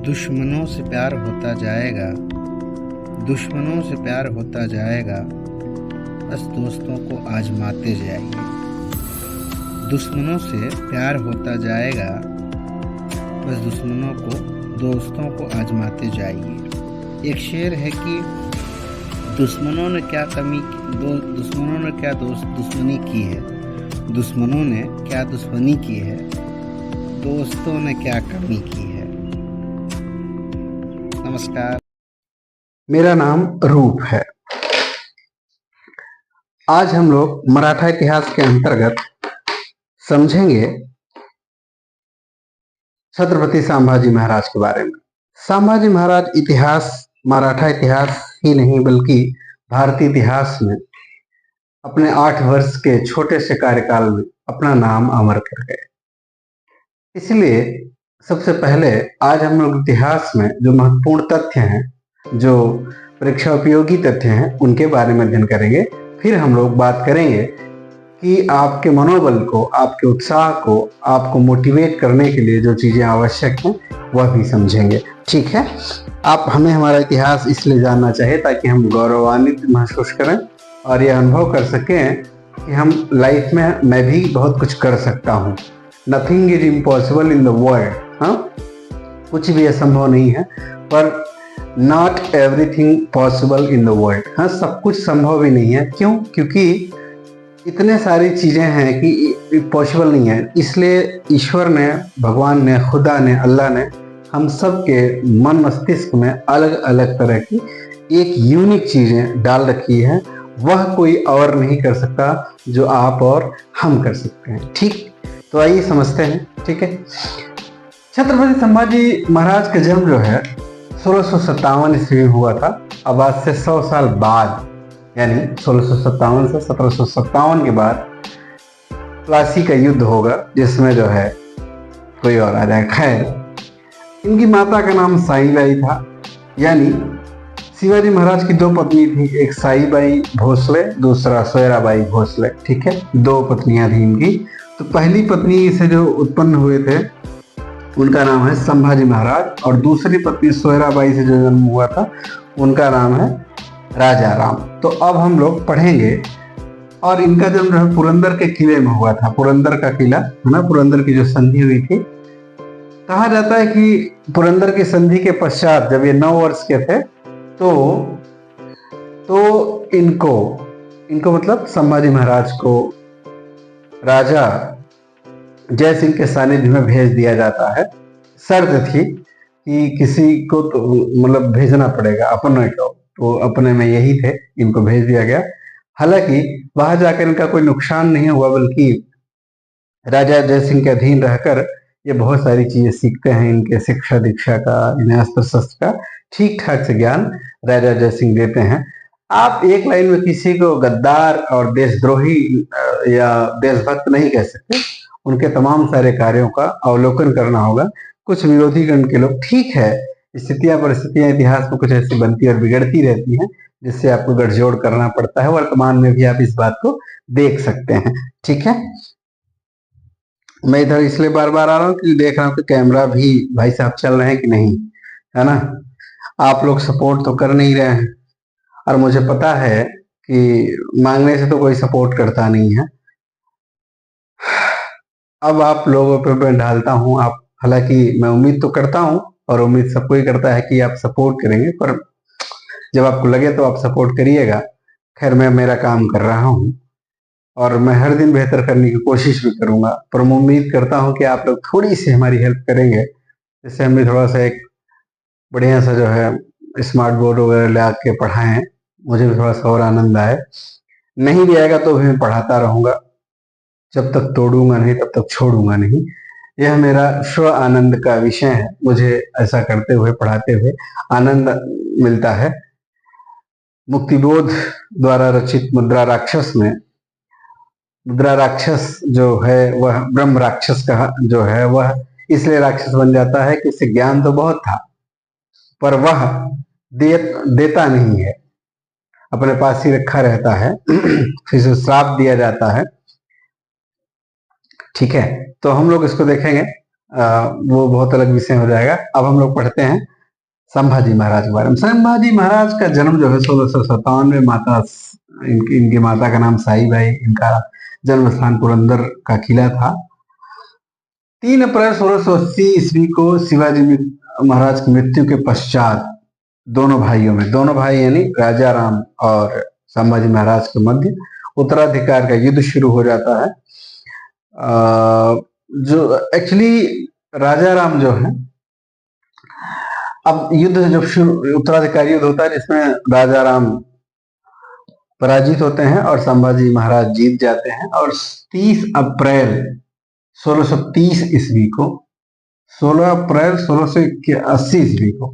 दुश्मनों से प्यार होता जाएगा, दुश्मनों से प्यार होता जाएगा, बस दोस्तों को आजमाते जाइए। दुश्मनों से प्यार होता जाएगा, बस दोस्तों को आजमाते जाइए। एक शेर है कि दुश्मनों ने क्या दुश्मनी की है, दुश्मनों ने क्या दुश्मनी की है, दोस्तों ने क्या कमी की है। नमस्कार, मेरा नाम रूप है। आज हम लोग मराठा इतिहास के अंतर्गत समझेंगे छत्रपति संभाजी महाराज के बारे में। संभाजी महाराज इतिहास, मराठा इतिहास ही नहीं बल्कि भारतीय इतिहास में अपने 8 वर्ष के छोटे से कार्यकाल में अपना नाम अमर कर गए। इसलिए सबसे पहले आज हम लोग इतिहास में जो महत्वपूर्ण तथ्य हैं, जो परीक्षा उपयोगी तथ्य हैं, उनके बारे में अध्ययन करेंगे। फिर हम लोग बात करेंगे कि आपके मनोबल को, आपके उत्साह को, आपको मोटिवेट करने के लिए जो चीजें आवश्यक हैं वह भी समझेंगे। ठीक है, आप हमें हमारा इतिहास इसलिए जानना चाहिए ताकि हम गौरवान्वित महसूस करें और यह अनुभव कर सकें कि हम लाइफ में मैं भी बहुत कुछ कर सकता हूँ। Nothing is impossible in the world. हाँ, कुछ भी असंभव नहीं है, पर not everything possible in the world. हाँ, सब कुछ संभव भी नहीं है। क्यों? क्योंकि इतने सारी चीजें हैं कि पॉसिबल नहीं है। इसलिए ईश्वर ने, भगवान ने, खुदा ने, अल्लाह ने हम सब के मन मस्तिष्क में अलग अलग तरह की एक यूनिक चीजें डाल रखी है। वह कोई और नहीं कर सकता जो आप और हम कर सकते हैं। ठीक, तो आइए समझते हैं। ठीक है, छत्रपति संभाजी महाराज का जन्म जो है 1657 ईस्वी में हुआ था। अब आज से 100 साल बाद, यानी 1657 से 1757 के बाद प्लासी का युद्ध होगा, जिसमें जो है कोई और आ जाएगा। खैर, इनकी माता का नाम साईबाई था। यानी शिवाजी महाराज की 2 पत्नी थी, एक साईबाई भोसले, दूसरा सोयराबाई भोसले। ठीक है, 2 पत्नियां थी इनकी। तो पहली पत्नी से जो उत्पन्न हुए थे उनका नाम है संभाजी महाराज, और दूसरी पत्नी सोयराबाई से जो जन्म हुआ था उनका नाम है राजा राम। तो अब हम लोग पढ़ेंगे। और इनका जन्म जो है पुरंदर के किले में हुआ था। पुरंदर का किला है ना, पुरंदर की जो संधि हुई थी। कहा जाता है कि पुरंदर की संधि के पश्चात जब ये 9 वर्ष के थे तो इनको मतलब संभाजी महाराज को राजा जय सिंह के सानिध्य में भेज दिया जाता है। शर्त थी कि किसी को तो मतलब भेजना पड़ेगा, अपने को, तो अपने में यही थे, इनको भेज दिया गया। हालांकि वहां जाकर इनका कोई नुकसान नहीं हुआ, बल्कि राजा जय सिंह के अधीन रहकर ये बहुत सारी चीजें सीखते हैं। इनके शिक्षा दीक्षा का, इन्हें अस्त्र शस्त्र का ठीक ठाक से ज्ञान राजा जय सिंह देते हैं। आप एक लाइन में किसी को गद्दार और देशद्रोही या देशभक्त नहीं कह सकते। उनके तमाम सारे कार्यों का अवलोकन करना होगा। कुछ विरोधी गण के लोग, ठीक है, स्थितियां परिस्थितियां इतिहास में कुछ ऐसी बनती और बिगड़ती रहती हैं जिससे आपको गठजोड़ करना पड़ता है। वर्तमान में भी आप इस बात को देख सकते हैं। ठीक है, मैं इधर इसलिए बार बार आ रहा हूँ कि देख रहा हूँ कि कैमरा भी भाई साहब चल रहे हैं कि नहीं, है ना। आप लोग सपोर्ट तो कर नहीं रहे हैं, और मुझे पता है कि मांगने से तो कोई सपोर्ट करता नहीं है। अब आप लोगों पे मैं डालता हूँ। आप, हालांकि मैं उम्मीद तो करता हूँ और उम्मीद सबको ही करता है कि आप सपोर्ट करेंगे, पर जब आपको लगे तो आप सपोर्ट करिएगा। खैर, मैं मेरा काम कर रहा हूँ और मैं हर दिन बेहतर करने की कोशिश भी करूंगा, पर मैं उम्मीद करता हूँ कि आप लोग थोड़ी सी हमारी हेल्प करेंगे, जिससे हम भी थोड़ा सा एक बढ़िया सा जो है स्मार्ट बोर्ड वगैरह ला के पढ़ाएं। मुझे भी थोड़ा सा और आनंद आए। नहीं भी आएगा तो भी मैं पढ़ाता रहूंगा, जब तक तोड़ूंगा नहीं तब तक छोड़ूंगा नहीं। यह मेरा स्व आनंद का विषय है। मुझे ऐसा करते हुए, पढ़ाते हुए आनंद मिलता है। मुक्तिबोध द्वारा रचित मुद्रा राक्षस में, मुद्रा राक्षस जो है वह ब्रह्म राक्षस का जो है वह इसलिए राक्षस बन जाता है कि इसे ज्ञान तो बहुत था, पर वह देता नहीं है, अपने पास ही रखा रहता है। फिर से श्राप दिया जाता है। ठीक है, तो हम लोग इसको देखेंगे। वो बहुत अलग विषय हो जाएगा। अब हम लोग पढ़ते हैं संभाजी महाराज के बारे में। संभाजी महाराज का जन्म जो है 1657 में माता इनकी माता का नाम साईबाई, इनका जन्म स्थान पुरंदर का किला था। 3 अप्रैल 1680 ईस्वी को शिवाजी महाराज की मृत्यु के पश्चात दोनों भाइयों में, दोनों भाई यानी राजा राम और संभाजी महाराज के मध्य उत्तराधिकार का युद्ध शुरू हो जाता है। जो एक्चुअली राजा राम जो है, अब युद्ध जब शुरू, उत्तराधिकारी युद्ध होता है जिसमें राजा राम पराजित होते हैं और संभाजी महाराज जीत जाते हैं। और 30 अप्रैल 1630 ईस्वी को, 16 अप्रैल 1680 ईस्वी को,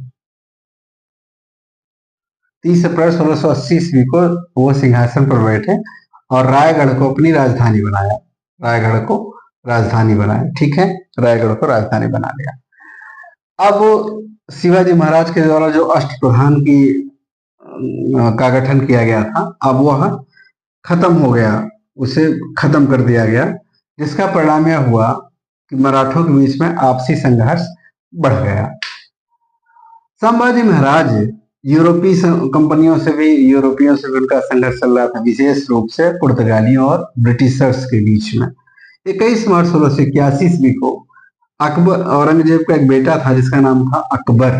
30 अप्रैल 1680 ईस्वी को वो सिंहासन पर बैठे और रायगढ़ को अपनी राजधानी बनाया। रायगढ़ को राजधानी बनाया, ठीक है, रायगढ़ को राजधानी बना लिया। अब शिवाजी महाराज के द्वारा जो अष्टप्रधान का गठन किया गया था, अब वह खत्म हो गया, उसे खत्म कर दिया गया, जिसका परिणाम यह हुआ कि मराठों के बीच में आपसी संघर्ष बढ़ गया। संभाजी महाराज यूरोपीय कंपनियों से भी, यूरोपियों से भी उनका संघर्ष चल रहा था, विशेष रूप से पुर्तगालियों और ब्रिटिशर्स के बीच में। 21 मार्च 1681 ईस्वी को अकबर, औरंगजेब का एक बेटा था जिसका नाम था अकबर।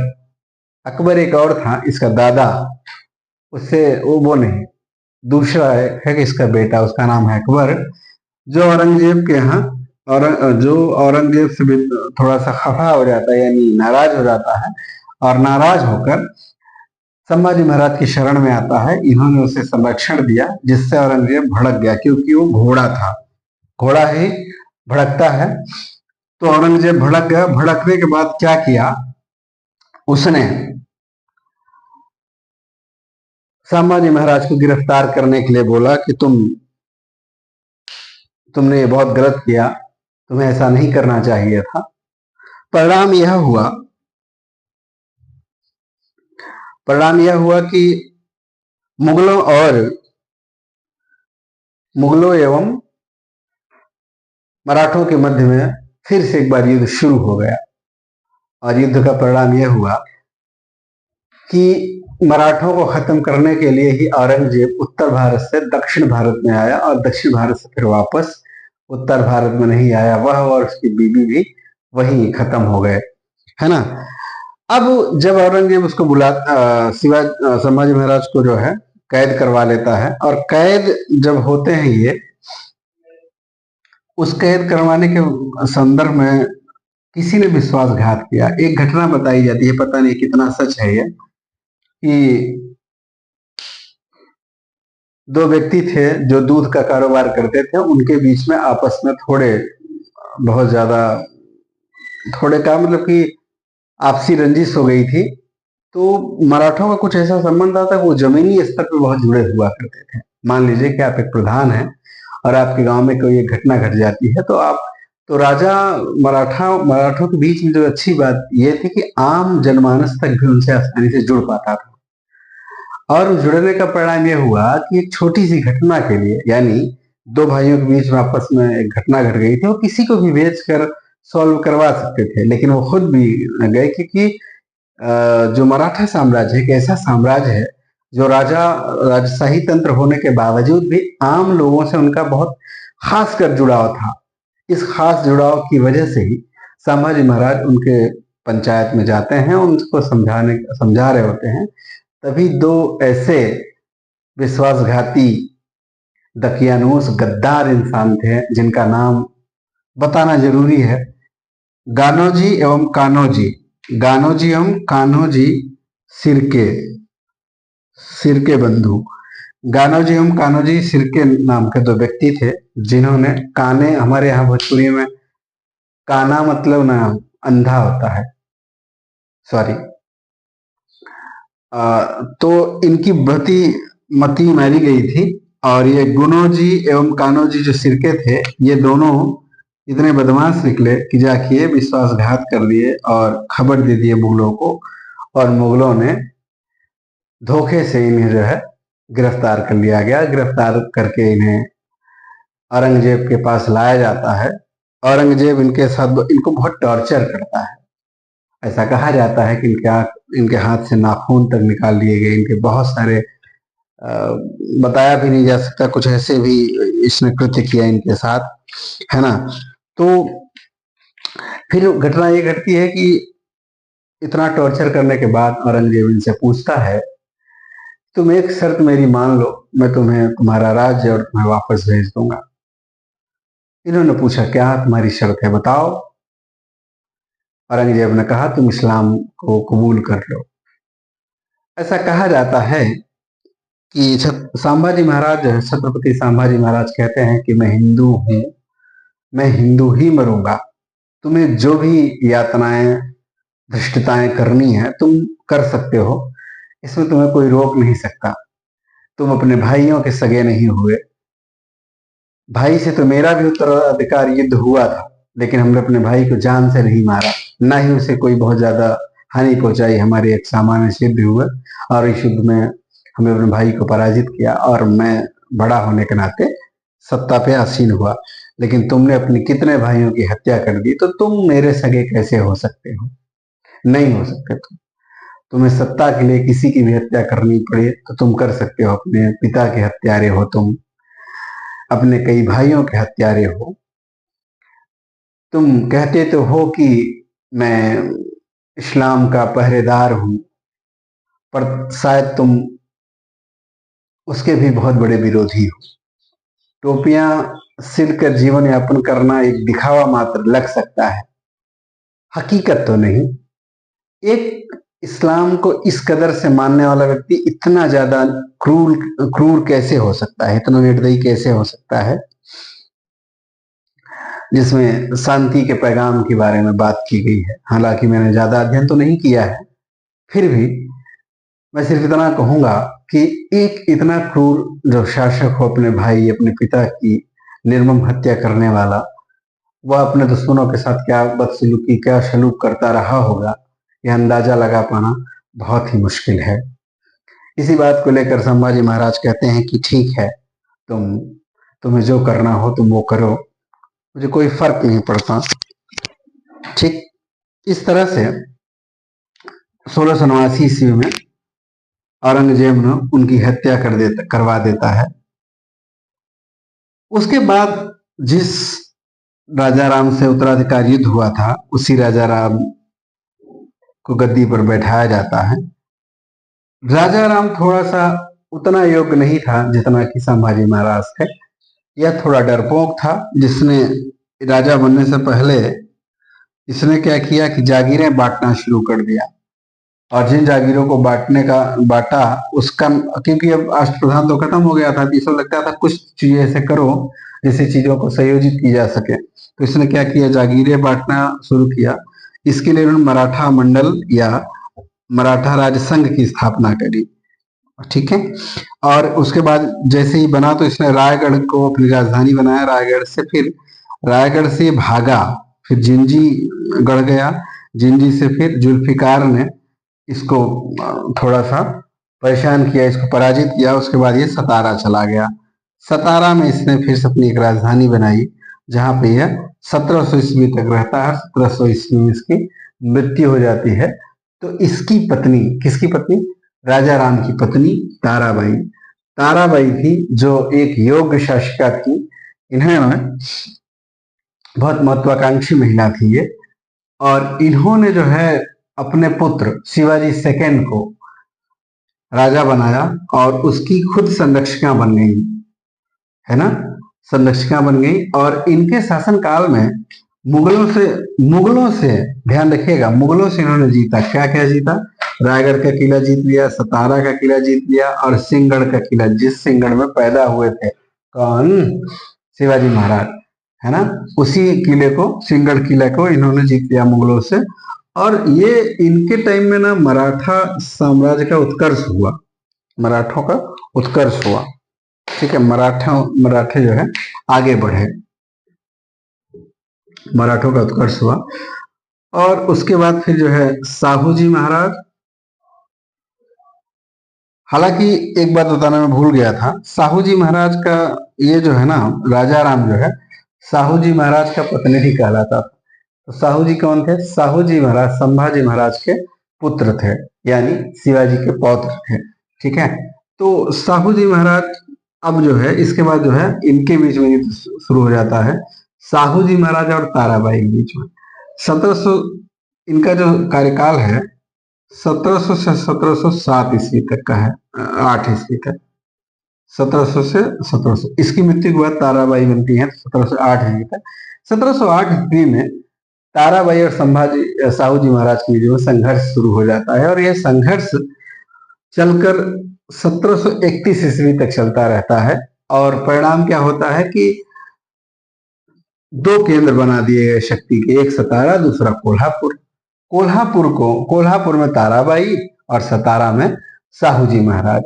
अकबर एक और था, इसका दादा, उससे वो नहीं, दूसरा है कि इसका बेटा, उसका नाम है अकबर, जो औरंगजेब के यहाँ जो औरंगजेब से भी थोड़ा सा खफा हो जाता है, यानी नाराज हो जाता है, और नाराज होकर संभाजी महाराज की शरण में आता है। इन्होंने उसे संरक्षण दिया, जिससे औरंगजेब भड़क गया, क्योंकि वो घोड़ा था, घोड़ा ही भड़कता है। तो औरंगजेब भड़क गया। भड़कने के बाद क्या किया, उसने संभाजी महाराज को गिरफ्तार करने के लिए बोला कि तुमने ये बहुत गलत किया, तुम्हें ऐसा नहीं करना चाहिए था। परिणाम यह हुआ कि मुगलों एवं मराठों के मध्य में फिर से एक बार युद्ध शुरू हो गया। और युद्ध का परिणाम यह हुआ कि मराठों को खत्म करने के लिए ही औरंगजेब उत्तर भारत से दक्षिण भारत में आया, और दक्षिण भारत से फिर वापस उत्तर भारत में नहीं आया। वह और उसकी बीवी भी वहीं खत्म हो गए, है ना। अब जब औरंगजेब उसको संभाजी महाराज को जो है कैद करवा लेता है, और कैद जब होते हैं ये, उस कैद करवाने के संदर्भ में किसी ने विश्वासघात किया। एक घटना बताई जाती है, पता नहीं कितना सच है ये, कि 2 व्यक्ति थे जो दूध का कारोबार करते थे, उनके बीच में आपस में बहुत ज्यादा मतलब कि आपसी रंजिश हो गई थी। तो मराठों का कुछ ऐसा संबंध था कि वो जमीनी स्तर पर बहुत जुड़े हुआ करते थे। मान लीजिए कि आप एक प्रधान हैं और आपके गांव में कोई एक घटना घट जाती है, तो राजा मराठों के बीच में जो अच्छी बात ये थी कि आम जनमानस तक भी उनसे आसानी से जुड़ पाता था। और जुड़ने का परिणाम यह हुआ कि एक छोटी सी घटना के लिए, यानी 2 भाइयों के बीच में आपस में एक घटना घट गई थी, वो किसी को भी भेज कर सॉल्व करवा सकते थे, लेकिन वो खुद भी गए, क्योंकि जो मराठा साम्राज्य एक ऐसा साम्राज्य है जो राजशाही तंत्र होने के बावजूद भी आम लोगों से उनका बहुत खास कर जुड़ाव था। इस खास जुड़ाव की वजह से ही संभाजी महाराज उनके पंचायत में जाते हैं, उनको समझा रहे होते हैं। तभी 2 ऐसे विश्वासघाती, दकियानूस, गद्दार इंसान थे जिनका नाम बताना जरूरी है, गानोजी एवं कान्होजी सिरके बंधु। गानोजी एवं कान्होजी सिरके नाम के 2 व्यक्ति थे, जिन्होंने हमारे यहाँ भोजपुरी में काना मतलब ना अंधा होता है, सॉरी, तो इनकी मती मारी गई थी। और ये गुनोजी एवं कान्होजी जो सिरके थे, ये दोनों इतने बदमाश निकले कि जाके विश्वासघात कर लिए और खबर दे दिए मुगलों को, और मुगलों ने धोखे से इन्हें जो है गिरफ्तार कर लिया गया। गिरफ्तार करके इन्हें औरंगजेब के पास लाया जाता है, औरंगजेब इनके साथ इनको बहुत टॉर्चर करता है। ऐसा कहा जाता है कि इनके हाथ से नाखून तक निकाल लिए गए, इनके बहुत सारे बताया भी नहीं जा सकता, कुछ ऐसे भी इसने कृत्य किया इनके साथ, है ना। तो फिर घटना ये घटती है कि इतना टॉर्चर करने के बाद औरंगजेब इनसे पूछता है, तुम एक शर्त मेरी मान लो, मैं तुम्हें तुम्हारा राज्य और तुम्हें वापस भेज दूंगा। इन्होंने पूछा, क्या तुम्हारी शर्त है, बताओ। औरंगजेब ने कहा, तुम इस्लाम को कबूल कर लो। ऐसा कहा जाता है कि संभाजी महाराज जो है, छत्रपति संभाजी महाराज कहते हैं कि मैं हिंदू हूं, मैं हिंदू ही मरूंगा। तुम्हें जो भी यातनाएं धृष्टताएं करनी है तुम कर सकते हो, इसमें तुम्हें कोई रोक नहीं सकता। तुम अपने भाइयों के सगे नहीं हुए, भाई से तो मेरा भी उत्तराधिकार युद्ध हुआ था, लेकिन हमने अपने भाई को जान से नहीं मारा, ना ही उसे कोई बहुत ज्यादा हानि पहुंचाई। हमारे एक सामान्य से युद्ध हुआ और इस युद्ध में हमने अपने भाई को पराजित किया और मैं बड़ा होने के नाते सत्ता पे आसीन हुआ। लेकिन तुमने अपने कितने भाइयों की हत्या कर दी, तो तुम मेरे सगे कैसे हो सकते हो? नहीं हो सकते तुम्हें सत्ता के लिए किसी की भी हत्या करनी पड़े तो तुम कर सकते हो। अपने पिता के हत्यारे हो तुम, अपने कई भाइयों के हत्यारे हो। तुम कहते तो हो कि मैं इस्लाम का पहरेदार हूं, पर शायद तुम उसके भी बहुत बड़े विरोधी हो। टोपियां सिल कर जीवन यापन करना एक दिखावा मात्र लग सकता है, हकीकत तो नहीं। एक इस्लाम को इस कदर से मानने वाला व्यक्ति इतना ज्यादा क्रूर कैसे हो सकता है, इतना निर्दयी कैसे हो सकता है, जिसमें शांति के पैगाम के बारे में बात की गई है। हालांकि मैंने ज्यादा अध्ययन तो नहीं किया है, फिर भी मैं सिर्फ इतना कहूंगा कि एक इतना क्रूर जो शासक हो, अपने भाई अपने पिता की निर्मम हत्या करने वाला, वह अपने दुश्मनों के साथ क्या बदसलूकी क्या सलूक करता रहा होगा, यह अंदाजा लगा पाना बहुत ही मुश्किल है। इसी बात को लेकर संभाजी महाराज कहते हैं कि ठीक है, तुम्हें जो करना हो तुम वो करो, मुझे कोई फर्क नहीं पड़ता। ठीक इस तरह से 1689 ईस्वी में औरंगजेब ने उनकी हत्या करवा देता है। उसके बाद जिस राजा राम से उत्तराधिकार युद्ध हुआ था, उसी राजा राम को गद्दी पर बैठाया जाता है। राजा राम थोड़ा सा उतना योग्य नहीं था जितना कि संभाजी महाराज थे। यह थोड़ा डरपोक था, जिसने राजा बनने से पहले इसने क्या किया कि जागीरें बांटना शुरू कर दिया, और जिन जागीरों को बांटा उसका, क्योंकि अब अष्टप्रधान तो खत्म हो गया था, तो इसको लगता था कुछ चीजें ऐसे करो जिससे चीजों को संयोजित की जा सके। तो इसने क्या किया, जागीरें बांटना शुरू किया। इसके लिए उन्होंने मराठा मंडल या मराठा राज संघ की स्थापना करी। ठीक है, और उसके बाद जैसे ही बना तो इसने रायगढ़ को अपनी राजधानी बनाया। रायगढ़ से भागा, फिर जिंजी गढ़ गया। जिंजी से फिर जुल्फिकार ने इसको थोड़ा सा परेशान किया, इसको पराजित किया। उसके बाद ये सतारा चला गया। सतारा में इसने फिर से अपनी एक राजधानी बनाई, जहां पे यह 1700 ईस्वी तक रहता है। 1700 ईस्वी में इसकी मृत्यु हो जाती है। तो इसकी पत्नी, किसकी पत्नी? राजा राम की पत्नी ताराबाई। ताराबाई थी जो एक योग्य शासिका थी। इन्होंने बहुत महत्वाकांक्षी महिला थी ये, और इन्होंने जो है अपने पुत्र शिवाजी सेकंड को राजा बनाया और उसकी खुद संरक्षिका बन गई, है ना, संरक्षिका बन गई। और इनके शासन काल में मुगलों से ध्यान रखिएगा, मुगलों से इन्होंने जीता। क्या क्या जीता? रायगढ़ का किला जीत लिया, सतारा का किला जीत लिया, और सिंहगढ़ का किला, जिस सिंहगढ़ में पैदा हुए थे कौन? शिवाजी महाराज, है ना। उसी किले को, सिंहगढ़ किले को इन्होंने जीत लिया मुगलों से। और ये इनके टाइम में ना मराठा साम्राज्य का उत्कर्ष हुआ, मराठों का उत्कर्ष हुआ। ठीक है, मराठे जो है आगे बढ़े, मराठों का उत्कर्ष हुआ। और उसके बाद फिर जो है साहू जी महाराज, हालांकि एक बात बताना मैं भूल गया था, साहू जी महाराज का ये जो है ना राजा राम जो है साहू जी महाराज का प्रतिनिधि कहलाता था। तो साहू जी कौन थे? साहू जी महाराज संभाजी महाराज के पुत्र थे, यानी शिवाजी के पौत्र थे। ठीक है, तो साहू जी महाराज अब जो है इसके बाद जो है इनके बीच में युद्ध शुरू हो जाता है, साहू जी महाराज और ताराबाई के बीच में। 1700 इनका जो कार्यकाल है 1700 से 1707 ईस्वी तक का है, 8 ईस्वी तक, 1700 से 1700। इसकी मृत्यु के बाद ताराबाई बनती है 1708 ईस्वी तक। 1708 ईस्वी में ताराबाई और संभाजी साहू जी महाराज के बीच में संघर्ष शुरू हो जाता है, और यह संघर्ष चलकर 1731 ईस्वी तक चलता रहता है। और परिणाम क्या होता है कि दो केंद्र बना दिए गए शक्ति के, एक सतारा दूसरा कोल्हापुर। कोल्हापुर में ताराबाई और सतारा में साहू जी महाराज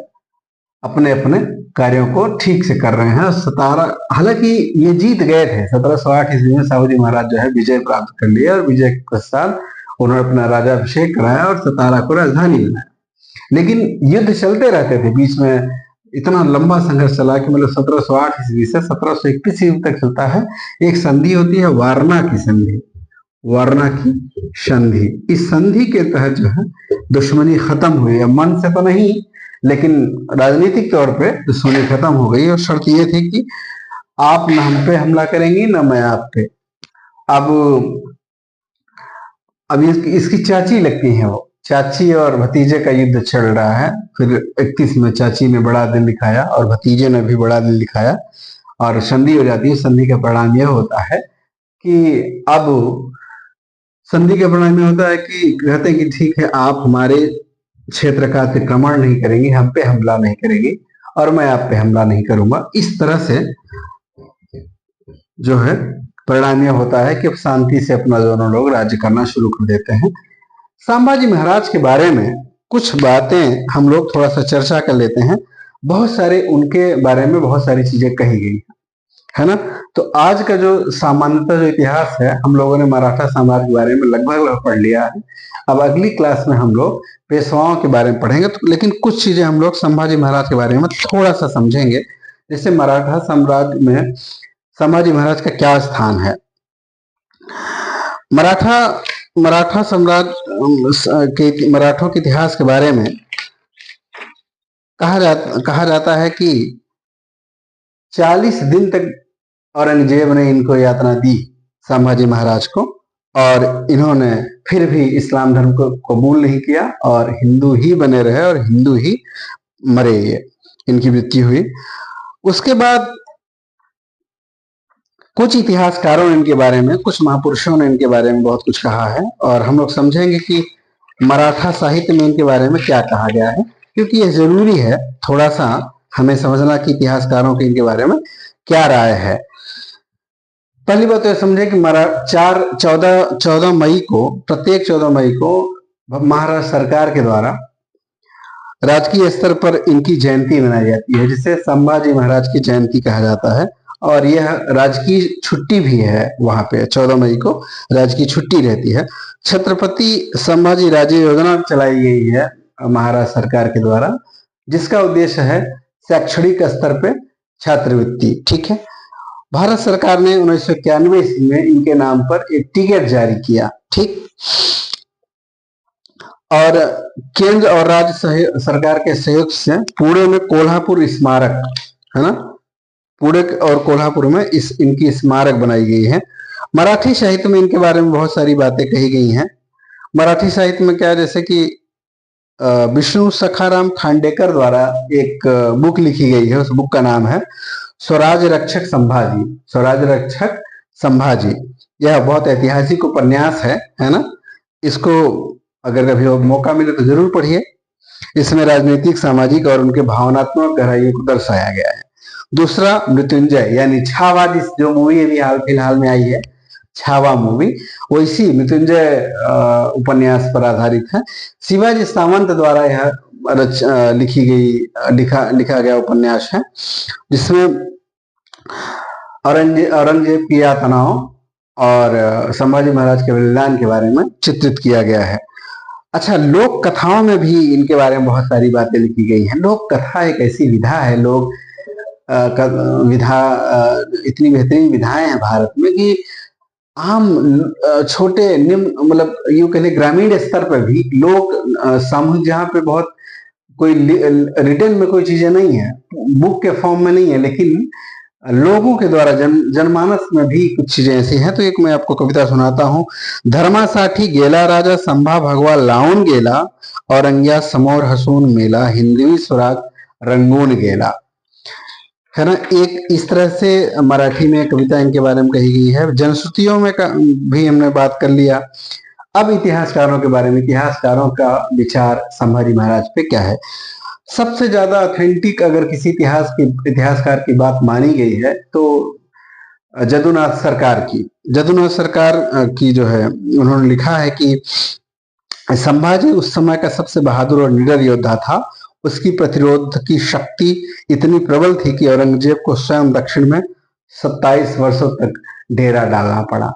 अपने अपने कार्यों को ठीक से कर रहे हैं। सतारा, हालांकि ये जीत गए थे 1708 ईस्वी में, साहू जी महाराज जो है विजय प्राप्त कर लिया, और विजय के पश्चात उन्होंने अपना राजाभिषेक कराया और सतारा को राजधानी बनाया। लेकिन युद्ध चलते रहते थे बीच में, इतना लंबा संघर्ष चला कि मतलब 1708 ईस्वी से 1721 ईस्वी तक चलता है। एक संधि होती है वारणा की संधि, वारणा की संधि। इस संधि के तहत जो है दुश्मनी खत्म हुई है, मन से तो नहीं लेकिन राजनीतिक तौर पे दुश्मनी खत्म हो गई, और शर्त ये थी कि आप न हम पे हमला करेंगी न मैं आप पे। अब इसकी चाची लगती है, वो चाची और भतीजे का युद्ध चल रहा है। फिर 31 में चाची ने बड़ा दिन दिखाया और भतीजे ने भी बड़ा दिन दिखाया, और संधि हो जाती है। संधि का परिणाम यह होता है कि अब संधि के परिणाम में होता है कि कहते हैं कि ठीक है, आप हमारे क्षेत्र का अतिक्रमण नहीं करेंगे, हम पे हमला नहीं करेंगे, और मैं आप पे हमला नहीं करूंगा। इस तरह से जो है परिणाम यह होता है कि अब शांति से अपना दोनों लोग राज्य करना शुरू कर देते हैं। संभाजी महाराज के बारे में कुछ बातें हम लोग थोड़ा सा चर्चा कर लेते हैं। बहुत सारे उनके बारे में बहुत सारी चीजें कही गई है ना। तो आज का जो सामान्यतः जो इतिहास है, हम लोगों ने मराठा साम्राज्य के बारे में लगभग पढ़ लिया है। अब अगली क्लास में हम लोग पेशवाओं के बारे में पढ़ेंगे, तो लेकिन कुछ चीजें हम लोग संभाजी महाराज के बारे में थोड़ा सा समझेंगे। जैसे मराठा साम्राज्य में संभाजी महाराज का क्या स्थान है। मराठा साम्राज्य के मराठों के इतिहास के बारे में कहा जाता है कि 40 दिन तक औरंगजेब ने इनको यातना दी संभाजी महाराज को, और इन्होंने फिर भी इस्लाम धर्म को कबूल नहीं किया और हिंदू ही बने रहे और हिंदू ही मरे। ये इनकी मृत्यु हुई। उसके बाद कुछ इतिहासकारों ने इनके बारे में, कुछ महापुरुषों ने इनके बारे में बहुत कुछ कहा है, और हम लोग समझेंगे कि मराठा साहित्य में इनके बारे में क्या कहा गया है, क्योंकि यह जरूरी है थोड़ा सा हमें समझना कि इतिहासकारों की इनके बारे में क्या राय है। पहली बात तो यह समझे कि 14 मई को, प्रत्येक 14 मई को महाराष्ट्र सरकार के द्वारा राजकीय स्तर पर इनकी जयंती मनाई जाती है, जिसे संभाजी महाराज की जयंती कहा जाता है। और यह राजकीय छुट्टी भी है, वहां पे 14 मई को राजकीय छुट्टी रहती है। छत्रपति संभाजी राज्य योजना चलाई गई है महाराष्ट्र सरकार के द्वारा, जिसका उद्देश्य है शैक्षणिक स्तर पे छात्रवृत्ति। ठीक है, भारत सरकार ने 1991 ईस्वी में इनके नाम पर एक टिकट जारी किया। ठीक, और केंद्र और राज्य सरकार के सहयोग से पुणे में कोल्हापुर स्मारक है ना, पुणे और कोल्हापुर में इनकी स्मारक बनाई गई है। मराठी साहित्य में इनके बारे में बहुत सारी बातें कही गई हैं। मराठी साहित्य में क्या है, जैसे कि विष्णु सखाराम खांडेकर द्वारा एक बुक लिखी गई है। उस बुक का नाम है स्वराज रक्षक संभाजी। स्वराज रक्षक संभाजी, यह बहुत ऐतिहासिक उपन्यास है ना। इसको अगर कभी मौका मिले तो जरूर पढ़िए। इसमें राजनीतिक, सामाजिक और उनके भावनात्मक गहराइयों को दर्शाया गया है। दूसरा मृत्युंजय, यानी छावा, जो मूवी अभी हाल फिलहाल में आई है, छावा मूवी, वो इसी मृत्युंजय उपन्यास पर आधारित है। शिवाजी सावंत द्वारा यह लिखा गया उपन्यास है, जिसमें औरंगजेब की यातनाओं और संभाजी महाराज के बलिदान के बारे में चित्रित किया गया है। अच्छा, लोक कथाओं में भी इनके बारे में बहुत सारी बातें लिखी गई हैं। लोक कथा एक ऐसी विधा है, लोग इतनी बेहतरीन विधाएं हैं भारत में कि आम छोटे निम्न मतलब यूं कह लें ग्रामीण स्तर पर भी लोग सामूहिक, जहाँ पे बहुत कोई रिटर्न में कोई चीजें नहीं है, बुक के फॉर्म में नहीं है, लेकिन लोगों के द्वारा जनमानस में भी कुछ चीजें ऐसी हैं। तो एक मैं आपको कविता सुनाता हूँ। धर्मासाठी गेला राजा संभा भगवा लाऊन गेला, औरंगिया समोर हसून मेला, हिंदवी स्वराग रंगून गेला, है ना। एक इस तरह से मराठी में कविता इनके बारे में कही गई है। जनश्रुतियों में भी हमने बात कर लिया। अब इतिहासकारों के बारे में, इतिहासकारों का विचार संभाजी महाराज पे क्या है। सबसे ज्यादा ऑथेंटिक अगर किसी इतिहासकार की बात मानी गई है तो जदुनाथ सरकार की जो है, उन्होंने लिखा है कि संभाजी उस समय का सबसे बहादुर और निडर योद्धा था। उसकी प्रतिरोध की शक्ति इतनी प्रबल थी कि औरंगजेब को स्वयं दक्षिण में 27 वर्षों तक डेरा डालना पड़ा।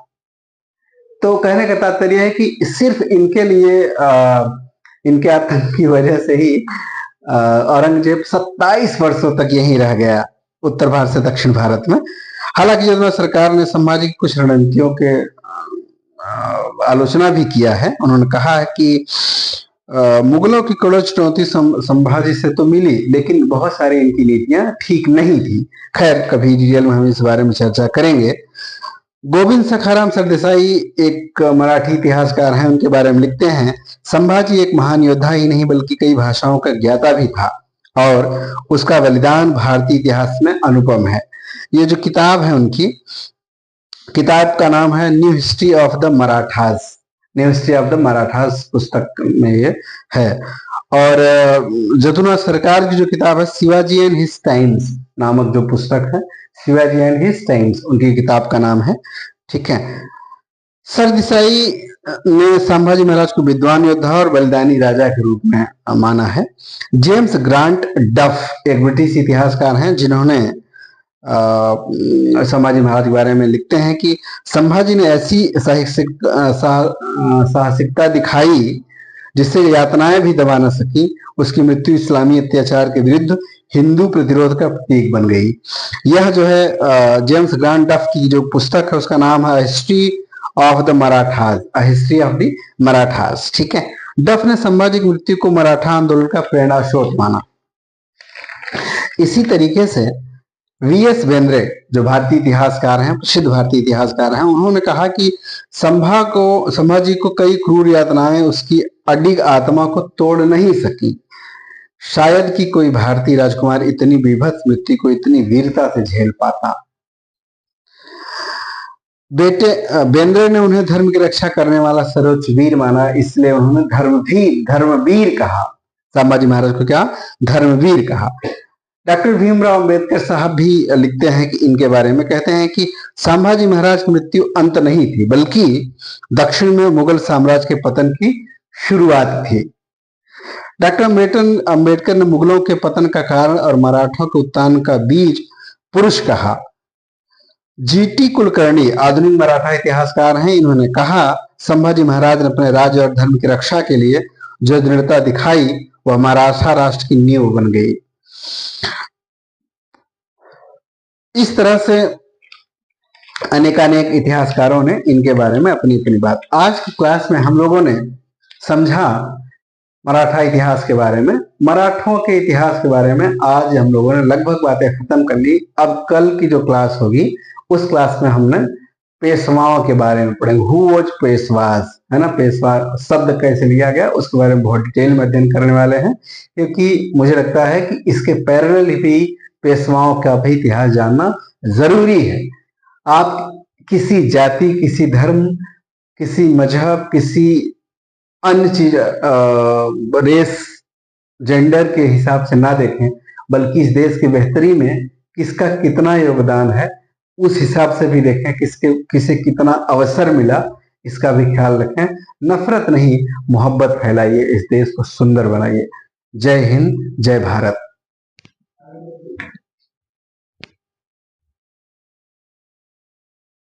तो कहने का तात्पर्य है कि सिर्फ इनके लिए इनके आतंक की वजह से ही औरंगजेब 27 वर्षों तक यहीं रह गया, उत्तर भारत से दक्षिण भारत में। हालांकि जदुनाथ सरकार ने संभाजी की कुछ रणनीतियों के आलोचना भी किया है। उन्होंने कहा है कि मुगलों की कड़ो चुनौती संभाजी से तो मिली, लेकिन बहुत सारी इनकी नीतियां ठीक नहीं थी। खैर, कभी डिटेल में हम इस बारे में चर्चा करेंगे। गोविंद सखाराम सरदेसाई एक मराठी इतिहासकार हैं, उनके बारे में लिखते हैं, संभाजी एक महान योद्धा ही नहीं बल्कि कई भाषाओं का ज्ञाता भी था और उसका बलिदान भारतीय इतिहास में अनुपम है। ये जो किताब है, उनकी किताब का नाम है new history of the Marathas. New history of the Marathas पुस्तक में ये है। और जदुनाथ सरकार की जो किताब है शिवाजी एंड हिज टाइम्स नामक जो पुस्तक है, शिवाजी एंड हिज टाइम्स उनकी किताब का नाम है। ठीक है। सरदेसाई ने संभाजी महाराज को विद्वान योद्धा और बलिदानी राजा के रूप में माना है। जेम्स ग्रांट डफ एक ब्रिटिश इतिहासकार हैं, जिन्होंने संभाजी महाराज के बारे में लिखते हैं कि संभाजी ने ऐसी साहसिकता दिखाई जिससे यातनाएं भी दबा न सकी। उसकी मृत्यु इस्लामी अत्याचार के विरुद्ध हिंदू प्रतिरोध का प्रतीक बन गई। यह जो है जेम्स ग्रांट डफ की जो पुस्तक है, उसका नाम है history of the Marathas, history of the Marathas. ठीक है। डफ ने संभाजी की मृत्यु को मराठा आंदोलन का प्रेरणा स्रोत माना। इसी तरीके से वीएस बेंद्रे जो भारतीय इतिहासकार हैं, प्रसिद्ध भारतीय इतिहासकार हैं, उन्होंने कहा कि संभाजी को कई क्रूर यातनाएं उसकी अडिग आत्मा को तोड़ नहीं सकी। शायद कि कोई भारतीय राजकुमार इतनी बीभत्स मृत्यु को इतनी वीरता से झेल पाता। बेंद्रे ने उन्हें धर्म की रक्षा करने वाला सर्वोच्च वीर माना, इसलिए उन्होंने धर्मवीर कहा। संभाजी महाराज को क्या धर्मवीर कहा। डॉक्टर भीमराव अंबेडकर साहब भी लिखते हैं कि इनके बारे में, कहते हैं कि संभाजी महाराज की मृत्यु अंत नहीं थी बल्कि दक्षिण में मुगल साम्राज्य के पतन की शुरुआत थी। डॉक्टर अंबेडकर ने मुगलों के पतन का कारण और मराठों के उत्थान का बीज पुरुष कहा। जीटी कुलकर्णी आधुनिक मराठा इतिहासकार हैं, इन्होंने कहा संभाजी महाराज ने अपने राज्य और धर्म की रक्षा के लिए जो दृढ़ता दिखाई वह मराठा राष्ट्र की नींव बन गई। इस तरह से अनेकानेक इतिहासकारों ने इनके बारे में अपनी अपनी बात। आज की क्लास में हम लोगों ने समझा मराठा इतिहास के बारे में, मराठों के इतिहास के बारे में आज हम लोगों ने लगभग बातें खत्म कर ली। अब कल की जो क्लास होगी उस क्लास में हमने पेशवाओं के बारे में पढ़ेंगे। हु वाज पेशवाज, है ना, पेशवा शब्द कैसे लिया गया उसके बारे में बहुत डिटेल में अध्ययन करने वाले हैं, क्योंकि मुझे लगता है कि इसके पैरेलल भी पेशवाओं का भी इतिहास जानना जरूरी है। आप किसी जाति, किसी धर्म, किसी मजहब, किसी अन्य चीज रेस, जेंडर के हिसाब से ना देखें, बल्कि इस देश की बेहतरी में किसका कितना योगदान है उस हिसाब से भी देखें, किसे कितना अवसर मिला इसका भी ख्याल रखें। नफरत नहीं, मोहब्बत फैलाइए, इस देश को सुंदर बनाइए। जय हिंद, जय भारत।